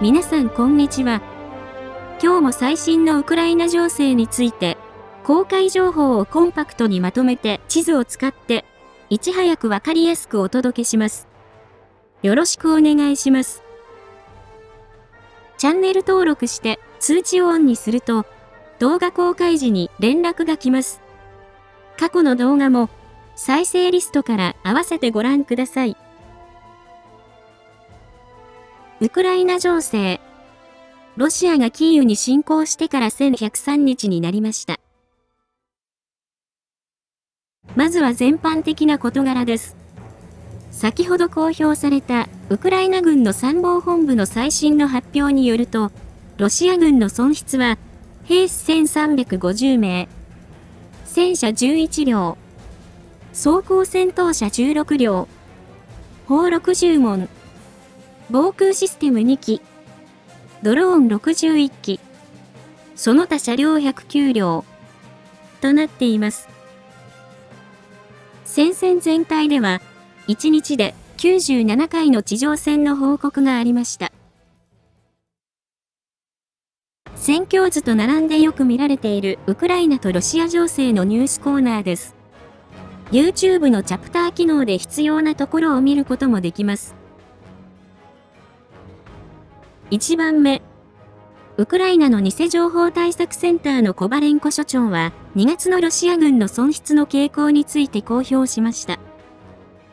皆さんこんにちは。今日も最新のウクライナ情勢について、公開情報をコンパクトにまとめて地図を使って、いち早くわかりやすくお届けします。よろしくお願いします。チャンネル登録して通知をオンにすると、動画公開時に連絡が来ます。過去の動画も再生リストから合わせてご覧ください。ウクライナ情勢。ロシアがキーウに侵攻してから1103日になりました。まずは全般的な事柄です。先ほど公表されたウクライナ軍の参謀本部の最新の発表によると、ロシア軍の損失は兵士1350名、戦車11両、装甲戦闘車16両、砲60門、防空システム2機、ドローン61機、その他車両109両となっています。戦線全体では、1日で97回の地上戦の報告がありました。戦況図と並んでよく見られているウクライナとロシア情勢のニュースコーナーです。YouTube のチャプター機能で必要なところを見ることもできます。1番目。ウクライナの偽情報対策センターのコバレンコ所長は、2月のロシア軍の損失の傾向について公表しました。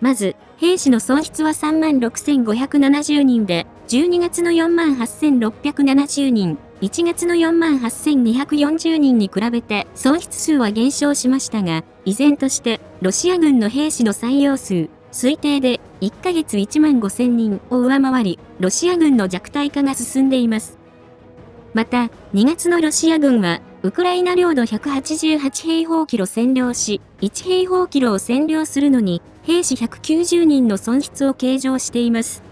まず、兵士の損失は36,570人で、12月の48,670人、1月の48,240人に比べて損失数は減少しましたが、依然としてロシア軍の兵士の採用数、推定で1ヶ月15,000人を上回り、ロシア軍の弱体化が進んでいます。また、2月のロシア軍は、ウクライナ領土188平方キロ占領し、1平方キロを占領するのに、兵士190人の損失を計上しています。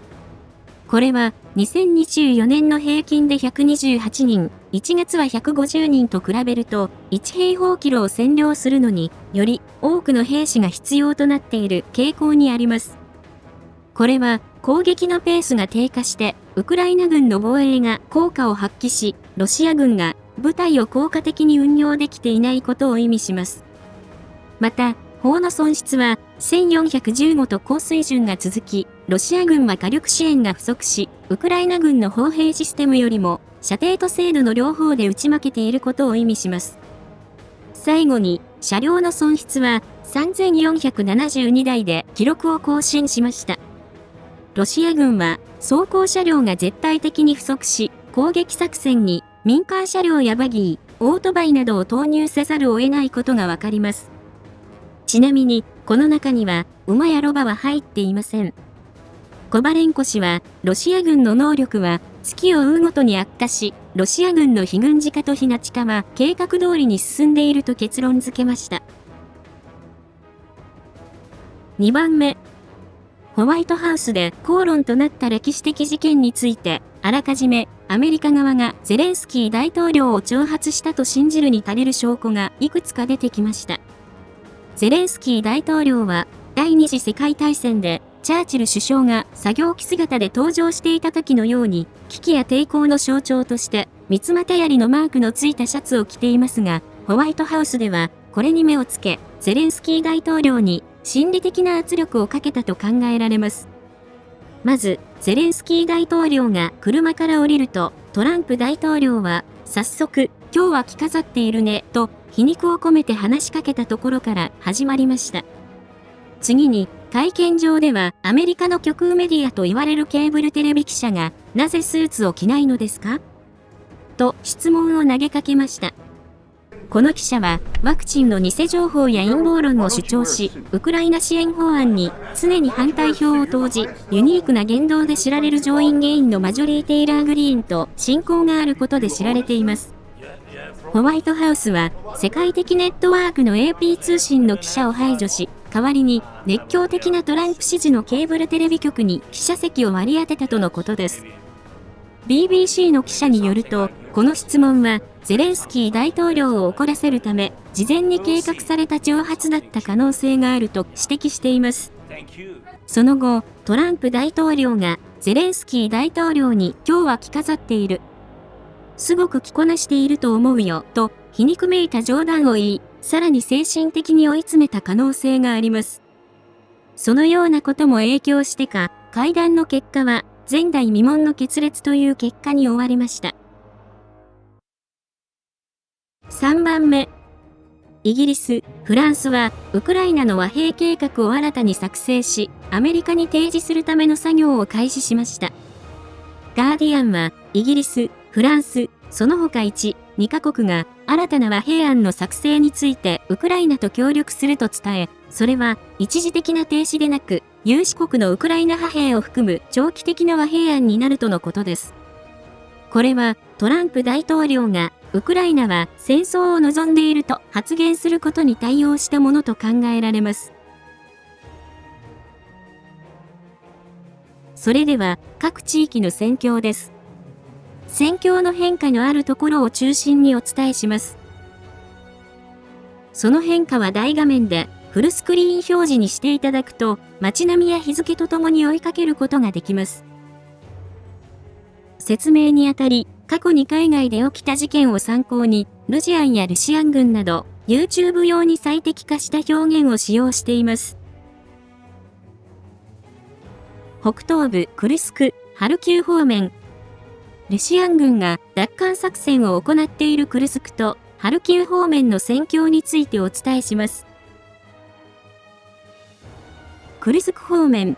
これは、2024年の平均で128人、1月は150人と比べると、1平方キロを占領するのにより多くの兵士が必要となっている傾向にあります。これは、攻撃のペースが低下して、ウクライナ軍の防衛が効果を発揮し、ロシア軍が部隊を効果的に運用できていないことを意味します。また、砲の損失は1415と高水準が続き、ロシア軍は火力支援が不足し、ウクライナ軍の砲兵システムよりも、射程と精度の両方で打ち負けていることを意味します。最後に、車両の損失は3472台で記録を更新しました。ロシア軍は、装甲車両が絶対的に不足し、攻撃作戦に民間車両やバギー、オートバイなどを投入せざるを得ないことがわかります。ちなみに、この中には、馬やロバは入っていません。コバレンコ氏は、ロシア軍の能力は、月を追うごとに悪化し、ロシア軍の非軍事化と非ナチ化は、計画通りに進んでいると結論付けました。2番目。ホワイトハウスで口論となった歴史的事件について、あらかじめアメリカ側がゼレンスキー大統領を挑発したと信じるに足りる証拠がいくつか出てきました。ゼレンスキー大統領は第二次世界大戦でチャーチル首相が作業着姿で登場していた時のように危機や抵抗の象徴として三つ股槍のマークのついたシャツを着ていますが、ホワイトハウスではこれに目をつけ、ゼレンスキー大統領に心理的な圧力をかけたと考えられます。まず、ゼレンスキー大統領が車から降りると、トランプ大統領は、早速、今日は着飾っているね、と皮肉を込めて話しかけたところから始まりました。次に、会見場ではアメリカの極右メディアと言われるケーブルテレビ記者が、なぜスーツを着ないのですかと質問を投げかけました。この記者は、ワクチンの偽情報や陰謀論を主張し、ウクライナ支援法案に常に反対票を投じ、ユニークな言動で知られる上院議員のマジョリー・テイラー・グリーンと親交があることで知られています。ホワイトハウスは、世界的ネットワークの AP 通信の記者を排除し、代わりに熱狂的なトランプ支持のケーブルテレビ局に記者席を割り当てたとのことです。BBC の記者によると、この質問は、ゼレンスキー大統領を怒らせるため、事前に計画された挑発だった可能性があると指摘しています。その後、トランプ大統領がゼレンスキー大統領に今日は着飾っている。すごく着こなしていると思うよ、と皮肉めいた冗談を言い、さらに精神的に追い詰めた可能性があります。そのようなことも影響してか、会談の結果は前代未聞の決裂という結果に終わりました。3番目。イギリス、フランスは、ウクライナの和平計画を新たに作成し、アメリカに提示するための作業を開始しました。ガーディアンは、イギリス、フランス、その他2カ国が、新たな和平案の作成について、ウクライナと協力すると伝え、それは、一時的な停止でなく、有志国のウクライナ派兵を含む長期的な和平案になるとのことです。これは、トランプ大統領が、ウクライナは戦争を望んでいると発言することに対応したものと考えられます。それでは、各地域の戦況です。戦況の変化のあるところを中心にお伝えします。その変化は大画面でフルスクリーン表示にしていただくと、街並みや日付とともに追いかけることができます。説明にあたり、過去に海外で起きた事件を参考に、ルジアンやルシアン軍など、YouTube 用に最適化した表現を使用しています。北東部クルスク、ハルキウ方面。ルシアン軍が奪還作戦を行っているクルスクとハルキウ方面の戦況についてお伝えします。クルスク方面。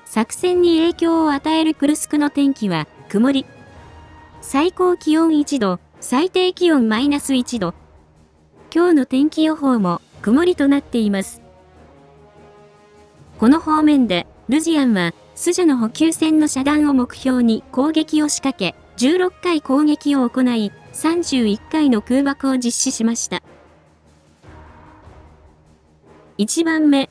作戦に影響を与えるクルスクの天気は曇り。最高気温1度、最低気温-1度。今日の天気予報も曇りとなっています。この方面で、ルジアンは、スジャの補給線の遮断を目標に攻撃を仕掛け、16回攻撃を行い、31回の空爆を実施しました。1番目。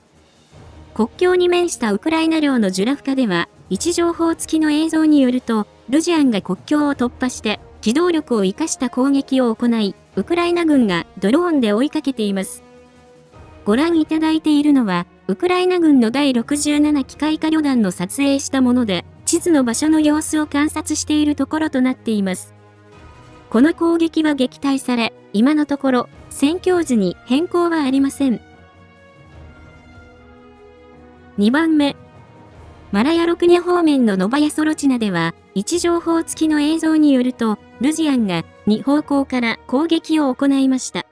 国境に面したウクライナ領のジュラフカでは、位置情報付きの映像によると、ルジアンが国境を突破して、機動力を生かした攻撃を行い、ウクライナ軍がドローンで追いかけています。ご覧いただいているのは、ウクライナ軍の第67機械化旅団の撮影したもので、地図の場所の様子を観察しているところとなっています。この攻撃は撃退され、今のところ、戦況時に変更はありません。2番目。マラヤロクニャ方面のノバヤソロチナでは、位置情報付きの映像によると、ルジアンが2方向から攻撃を行いました。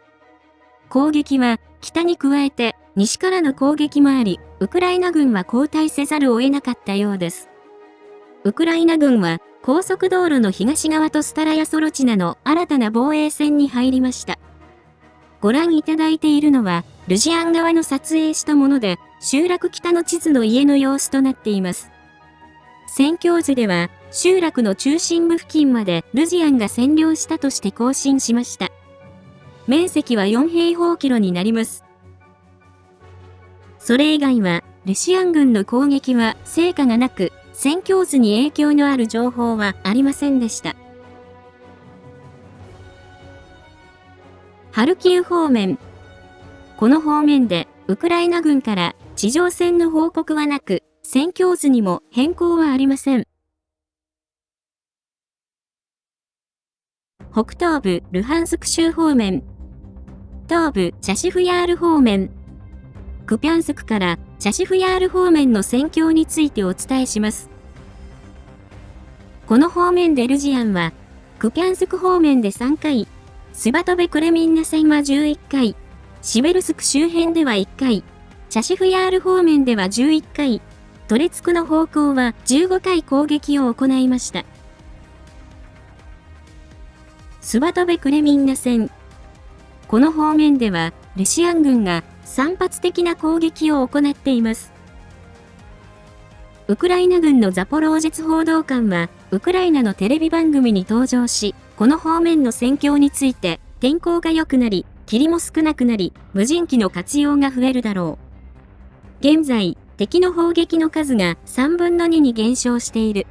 攻撃は北に加えて西からの攻撃もあり、ウクライナ軍は後退せざるを得なかったようです。ウクライナ軍は高速道路の東側とスタラヤソロチナの新たな防衛線に入りました。ご覧いただいているのは、ルジアン側の撮影したもので、集落北の地図の家の様子となっています。戦況図では、集落の中心部付近までルジアンが占領したとして更新しました。面積は4平方キロになります。それ以外は、ルシアン軍の攻撃は成果がなく、戦況図に影響のある情報はありませんでした。ハルキウ方面。この方面で、ウクライナ軍から地上戦の報告はなく、戦況図にも変更はありません。北東部ルハンスク州方面。東部チャシフヤール方面。クピャンスクからチャシフヤール方面の戦況についてお伝えします。この方面でルジアンは、クピャンスク方面で3回、スバトベクレミンナ戦は11回、シベルスク周辺では1回、チャシフヤール方面では11回、トレツクの方向は15回攻撃を行いました。スバトベクレミンナ戦。この方面では、ルシアン軍が散発的な攻撃を行っています。ウクライナ軍のザポロージェツ報道官は、ウクライナのテレビ番組に登場し、この方面の戦況について、天候が良くなり、霧も少なくなり、無人機の活用が増えるだろう。現在、敵の砲撃の数が3分の2に減少している。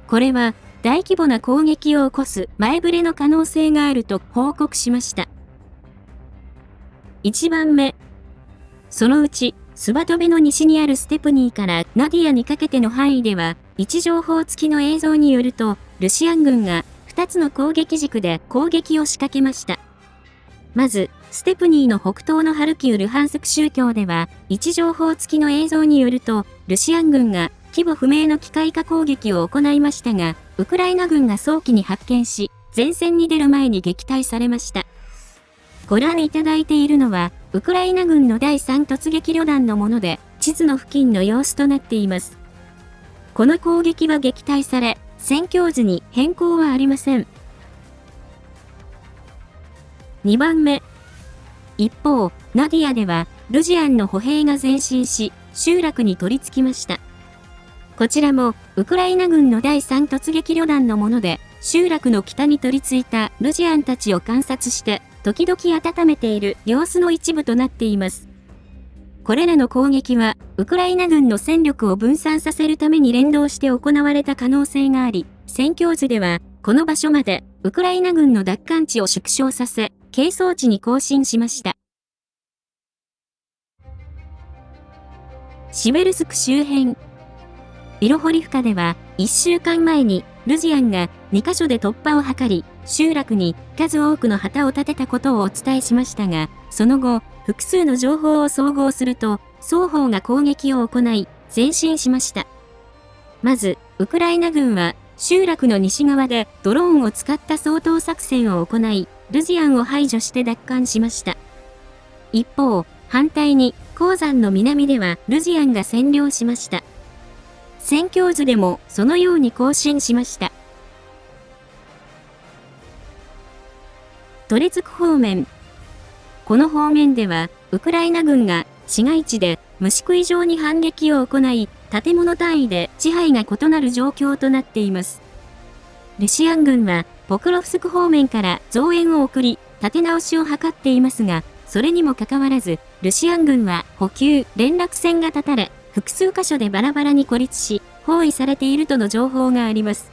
これは、大規模な攻撃を起こす前触れの可能性があると報告しました。1番目。そのうち、スバトベの西にあるステプニーからナディアにかけての範囲では、位置情報付きの映像によると、ルシアン軍が2つの攻撃軸で攻撃を仕掛けました。まず、ステプニーの北東のハルキウ・ルハンスク州境では、位置情報付きの映像によると、ルシアン軍が規模不明の機械化攻撃を行いましたが、ウクライナ軍が早期に発見し、前線に出る前に撃退されました。ご覧いただいているのは、ウクライナ軍の第3突撃旅団のもので、地図の付近の様子となっています。この攻撃は撃退され、戦況図に変更はありません。2番目。一方、ナディアでは、ルジアンの歩兵が前進し、集落に取り付きました。こちらも、ウクライナ軍の第3突撃旅団のもので、集落の北に取り付いたルジアンたちを観察して、時々温めている様子の一部となっています。これらの攻撃は、ウクライナ軍の戦力を分散させるために連動して行われた可能性があり、戦況図では、この場所まで、ウクライナ軍の奪還地を縮小させ、係争地に更新しました。シベルスク周辺。ビロホリフカでは、1週間前に、ルジアンが2カ所で突破を図り、集落に数多くの旗を立てたことをお伝えしましたが、その後、複数の情報を総合すると、双方が攻撃を行い、前進しました。まず、ウクライナ軍は、集落の西側でドローンを使った掃討作戦を行い、ルジアンを排除して奪還しました。一方、反対に、鉱山の南ではルジアンが占領しました。戦況図でもそのように更新しました。トレツク方面。この方面では、ウクライナ軍が市街地で虫食い状に反撃を行い、建物単位で支配が異なる状況となっています。ルシアン軍は、ポクロフスク方面から増援を送り、立て直しを図っていますが、それにもかかわらず、ルシアン軍は補給、連絡線が断たれ、複数箇所でバラバラに孤立し、包囲されているとの情報があります。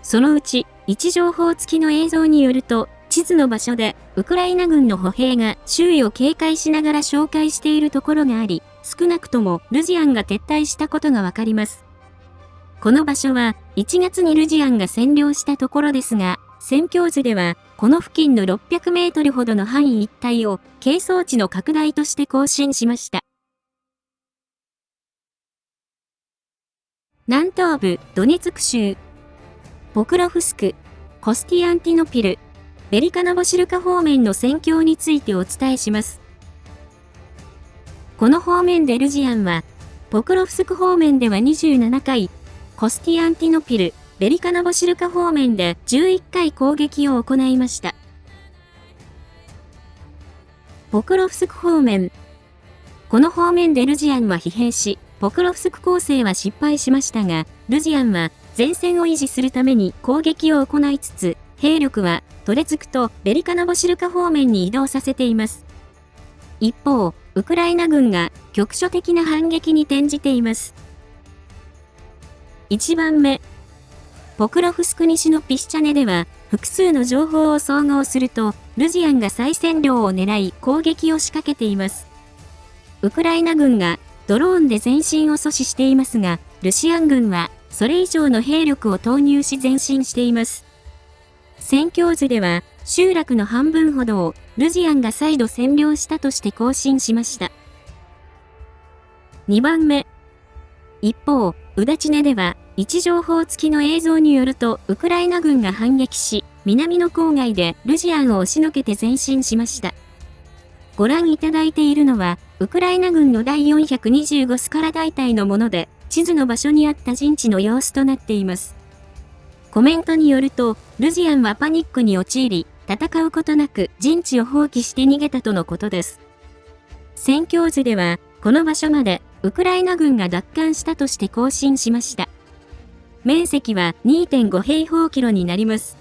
そのうち、位置情報付きの映像によると、地図の場所で、ウクライナ軍の歩兵が周囲を警戒しながら紹介しているところがあり、少なくともルジアンが撤退したことがわかります。この場所は、1月にルジアンが占領したところですが、戦況図では、この付近の600メートルほどの範囲一帯を、係争地の拡大として更新しました。南東部、ドネツク州、ポクロフスク、コスティアンティノピル、ベリカノボシルカ方面の戦況についてお伝えします。この方面でルジアンは、ポクロフスク方面では27回、コスティアンティノピル、ベリカノボシルカ方面で11回攻撃を行いました。ポクロフスク方面。この方面でルジアンは疲弊し、ポクロフスク攻勢は失敗しましたが、ルジアンは前線を維持するために攻撃を行いつつ、兵力はトレツクとベリカノボシルカ方面に移動させています。一方、ウクライナ軍が局所的な反撃に転じています。1番目。ポクロフスク西のピシチャネでは、複数の情報を総合すると、ルジアンが再占領を狙い攻撃を仕掛けています。ウクライナ軍がドローンで前進を阻止していますが、ルシアン軍はそれ以上の兵力を投入し前進しています。戦況図では、集落の半分ほどをルジアンが再度占領したとして更新しました。2番目。一方、ウダチネでは、位置情報付きの映像によると、ウクライナ軍が反撃し、南の郊外でルジアンを押しのけて前進しました。ご覧いただいているのは、ウクライナ軍の第425スカラ大隊のもので、地図の場所にあった陣地の様子となっています。コメントによると、ルジアンはパニックに陥り、戦うことなく陣地を放棄して逃げたとのことです。戦況図では、この場所までウクライナ軍が奪還したとして更新しました。面積は 2.5 平方キロになります。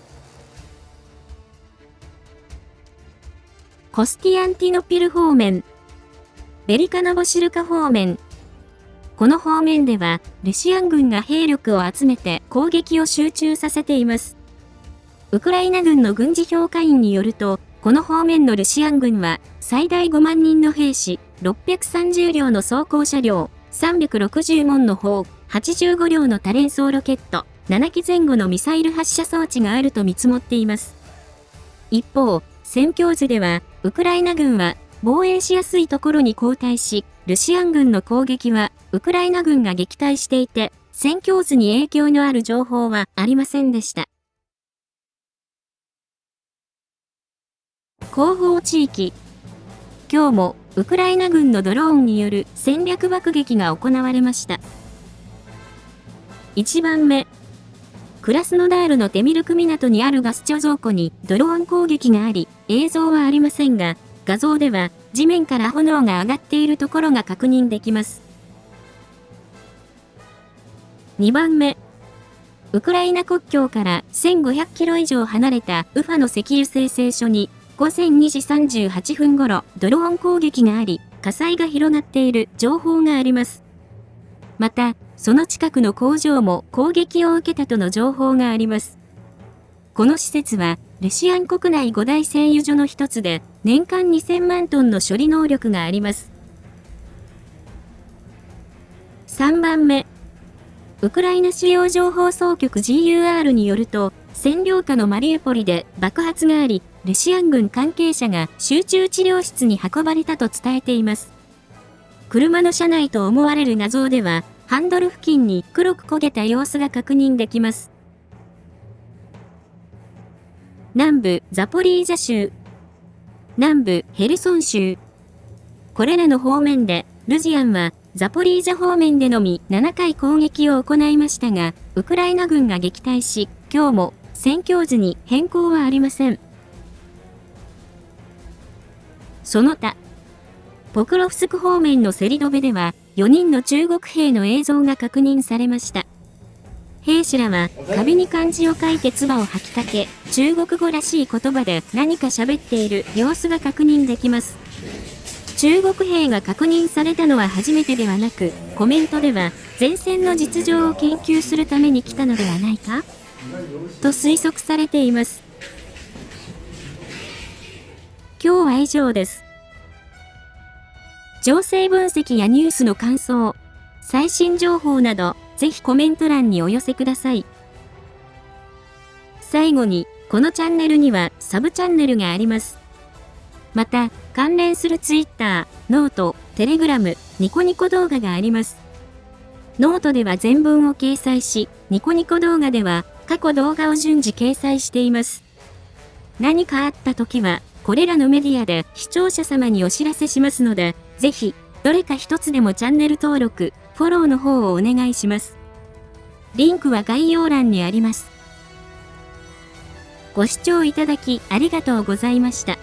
コスティアンティノピル方面、ベリカノボシルカ方面。この方面では、ルシアン軍が兵力を集めて攻撃を集中させています。ウクライナ軍の軍事評価員によると、この方面のルシアン軍は最大5万人の兵士、630両の装甲車両、360門の砲、85両の多連装ロケット、7機前後のミサイル発射装置があると見積もっています。一方、戦況図では、ウクライナ軍は防衛しやすいところに後退し、ロシア軍の攻撃はウクライナ軍が撃退していて、戦況図に影響のある情報はありませんでした。後方地域。今日もウクライナ軍のドローンによる戦略爆撃が行われました。1番目。クラスノダールのテミルク港にあるガス貯蔵庫にドローン攻撃があり、映像はありませんが、画像では地面から炎が上がっているところが確認できます。2番目。ウクライナ国境から1500キロ以上離れたウファの石油精製所に午前2時38分頃ドローン攻撃があり、火災が広がっている情報があります。また、その近くの工場も攻撃を受けたとの情報があります。この施設は、ロシアン国内5大製油所の一つで、年間2000万トンの処理能力があります。3番目。ウクライナ主要情報総局 GUR によると、占領下のマリウポリで爆発があり、ロシア軍関係者が集中治療室に運ばれたと伝えています。車の車内と思われる画像では、ハンドル付近に黒く焦げた様子が確認できます。南部ザポリージャ州、南部ヘルソン州。これらの方面で、ルジアンはザポリージャ方面でのみ7回攻撃を行いましたが、ウクライナ軍が撃退し、今日も戦況図に変更はありません。その他、ポクロフスク方面のセリドベでは、4人の中国兵の映像が確認されました。兵士らは壁に漢字を書いて唾を吐きかけ、中国語らしい言葉で何か喋っている様子が確認できます。中国兵が確認されたのは初めてではなく、コメントでは前線の実情を研究するために来たのではないかと推測されています。今日は以上です。情勢分析やニュースの感想、最新情報など、ぜひコメント欄にお寄せください。最後に、このチャンネルにはサブチャンネルがあります。また、関連する Twitter、ノート、Telegram、ニコニコ動画があります。ノートでは全文を掲載し、ニコニコ動画では過去動画を順次掲載しています。何かあった時は、これらのメディアで視聴者様にお知らせしますので、ぜひ、どれか一つでもチャンネル登録、フォローの方をお願いします。リンクは概要欄にあります。ご視聴いただきありがとうございました。